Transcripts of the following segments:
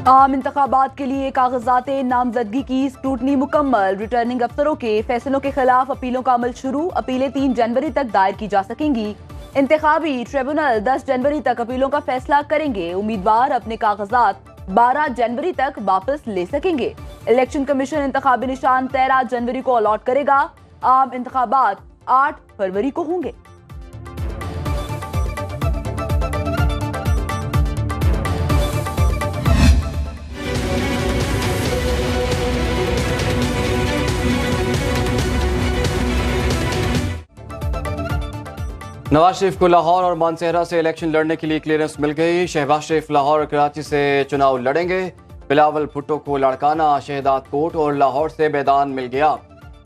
عام انتخابات کے لیے کاغذات نامزدگی کی اسکروٹنی مکمل، ریٹرننگ افسروں کے فیصلوں کے خلاف اپیلوں کا عمل شروع، اپیلیں 3 جنوری تک دائر کی جا سکیں گی۔ انتخابی ٹریبونل 10 جنوری تک اپیلوں کا فیصلہ کریں گے، امیدوار اپنے کاغذات 12 جنوری تک واپس لے سکیں گے۔ الیکشن کمیشن انتخابی نشان 13 جنوری کو الاٹ کرے گا، عام انتخابات 8 فروری کو ہوں گے۔ نواز شریف کو لاہور اور مانسہرہ سے الیکشن لڑنے کے لیے کلیئرنس مل گئی۔ شہباز شریف لاہور اور کراچی سے چناؤ لڑیں گے۔ بلاول بھٹو کو لاڑکانہ، شہداد کوٹ اور لاہور سے میدان مل گیا۔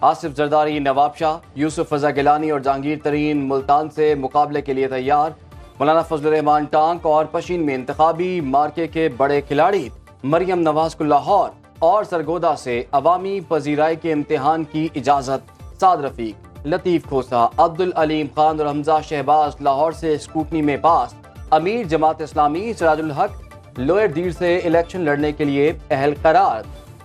آصف زرداری، نواب شاہ، یوسف رضا گیلانی اور جہانگیر ترین ملتان سے مقابلے کے لیے تیار۔ مولانا فضل الرحمان ٹانک اور پشین میں انتخابی مارکے کے بڑے کھلاڑی۔ مریم نواز کو لاہور اور سرگودا سے عوامی پذیرائی کے امتحان کی اجازت۔ سعد رفیق، لطیف کھوسہ، عبدالعلیم خان اور حمزہ شہباز لاہور سے اسکروٹنی میں پاس۔ امیر جماعت اسلامی سراج الحق لوئر دیر سے الیکشن لڑنے کے لیے اہل قرار۔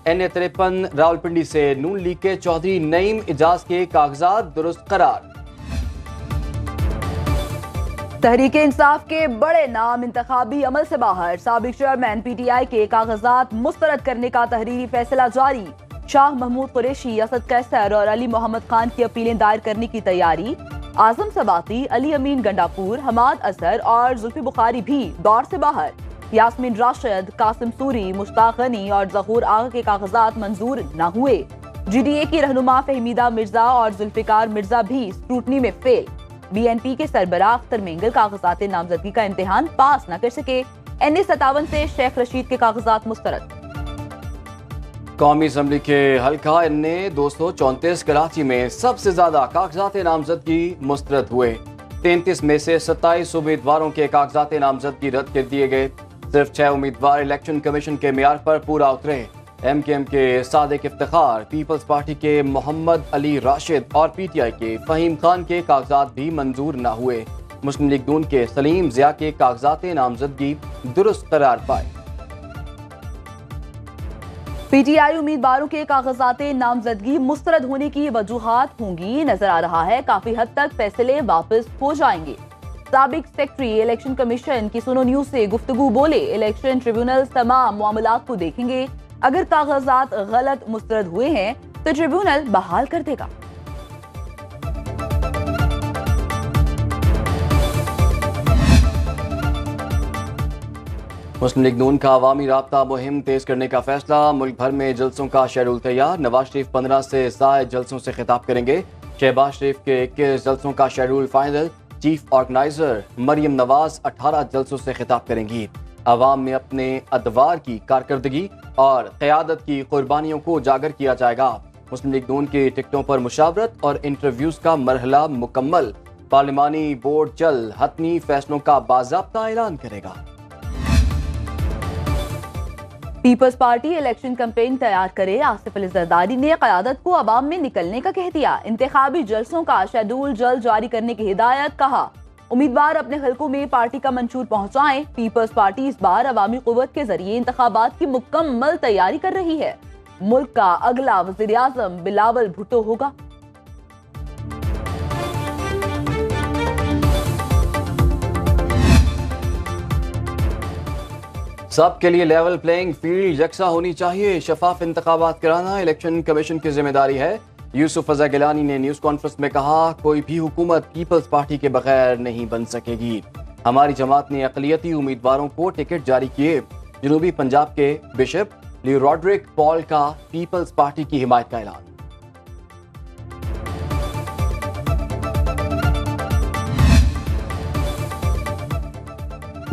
NA53 راولپنڈی سے نون لیگ کے چودھری نعیم اجاز کے کاغذات درست قرار۔ تحریک انصاف کے بڑے نام انتخابی عمل سے باہر، سابق چیئرمین PTI کے کاغذات مسترد کرنے کا تحریری فیصلہ جاری۔ شاہ محمود قریشی، اسد قیصر اور علی محمد خان کی اپیلیں دائر کرنے کی تیاری۔ اعظم سباتی، علی امین گنڈاپور، حماد اظہر اور زلفی بخاری بھی دور سے باہر۔ یاسمین راشد، قاسم سوری، مشتاق غنی اور ظہور آغا کے کاغذات منظور نہ ہوئے۔ GDA کی رہنما فہمیدہ مرزا اور ذوالفقار مرزا بھی اسکروٹنی میں فیل۔ BNP کے سربراہ اختر مینگل کاغذات نامزدگی کا امتحان پاس نہ کر سکے۔ NA57 سے شیخ رشید کے کاغذات مسترد۔ قومی اسمبلی کے حلقہ NA234 کراچی میں سب سے زیادہ کاغذات نامزدگی مسترد ہوئے۔ 33 میں سے 27 امیدواروں کے کاغذات نامزدگی رد کر دیے گئے۔ صرف 6 امیدوار الیکشن کمیشن کے معیار پر پورا اترے۔ MKM کے صادق افتخار، پیپلز پارٹی کے محمد علی راشد اور PTI کے فہیم خان کے کاغذات بھی منظور نہ ہوئے۔ مسلم لیگ نون کے سلیم ضیاء کے کاغذات نامزدگی درست قرار پائے۔ PTI امیدواروں کے کاغذات نامزدگی مسترد ہونے کی وجوہات ہوں گی، نظر آ رہا ہے کافی حد تک فیصلے واپس ہو جائیں گے۔ سابق سیکرٹری الیکشن کمیشن کی سنو نیوز سے گفتگو بولے، الیکشن ٹریبیونل تمام معاملات کو دیکھیں گے، اگر کاغذات غلط مسترد ہوئے ہیں تو ٹریبیونل بحال کر دے گا۔ مسلم لیگ نون کا عوامی رابطہ مہم تیز کرنے کا فیصلہ، ملک بھر میں جلسوں کا شیڈول تیار۔ نواز شریف 15 سے زائد جلسوں سے خطاب کریں گے۔ شہباز شریف کے 21 جلسوں کا schedule final. Chief organiser Maryam Nawaz 18 جلسوں سے خطاب کریں گی۔ عوام میں اپنے ادوار کی کارکردگی اور قیادت کی قربانیوں کو اجاگر کیا جائے گا۔ مسلم لیگ نون کی ٹکٹوں پر مشاورت اور انٹرویوز کا مرحلہ مکمل۔ پارلیمانی بورڈ جلد حتمی فیصلوں کا باضابطہ اعلان کرے گا۔ پیپلز پارٹی الیکشن کمپین تیار کرے، آصف علی زرداری نے قیادت کو عوام میں نکلنے کا کہہ دیا۔ انتخابی جلسوں کا شیڈول جلد جاری کرنے کی ہدایت، کہا امیدوار اپنے حلقوں میں پارٹی کا منشور پہنچائیں۔ پیپلز پارٹی اس بار عوامی قوت کے ذریعے انتخابات کی مکمل تیاری کر رہی ہے۔ ملک کا اگلا وزیر اعظم بلاول بھٹو ہوگا۔ سب کے لیے لیول پلینگ فیلڈ یکساں ہونی چاہیے، شفاف انتخابات کرانا الیکشن کمیشن کی ذمہ داری ہے۔ یوسف رضا گیلانی نے نیوز کانفرنس میں کہا، کوئی بھی حکومت پیپلز پارٹی کے بغیر نہیں بن سکے گی۔ ہماری جماعت نے اقلیتی امیدواروں کو ٹکٹ جاری کیے۔ جنوبی پنجاب کے بشپ لی روڈرک پال کا پیپلز پارٹی کی حمایت کا اعلان۔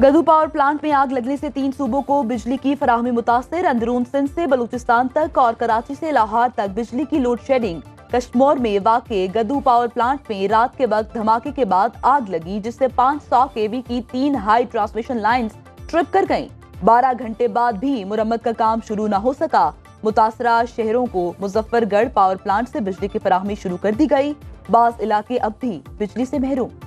گدو پاور پلانٹ میں آگ لگنے سے 3 صوبوں کو بجلی کی فراہمی متاثر، اندرون سندھ سے بلوچستان تک اور کراچی سے لاہور تک بجلی کی لوڈ شیڈنگ۔ کشمور میں واقع گدو پاور پلانٹ میں رات کے وقت دھماکے کے بعد آگ لگی، جس سے 500 kV کی 3 ہائی ٹرانسمیشن لائنز ٹرپ کر گئیں۔ 12 گھنٹے بعد بھی مرمت کا کام شروع نہ ہو سکا۔ متاثرہ شہروں کو مظفر گڑھ پاور پلانٹ سے بجلی کی فراہمی شروع کر دی گئی، بعض علاقے اب بھی بجلی سے محروم۔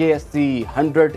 KSC 100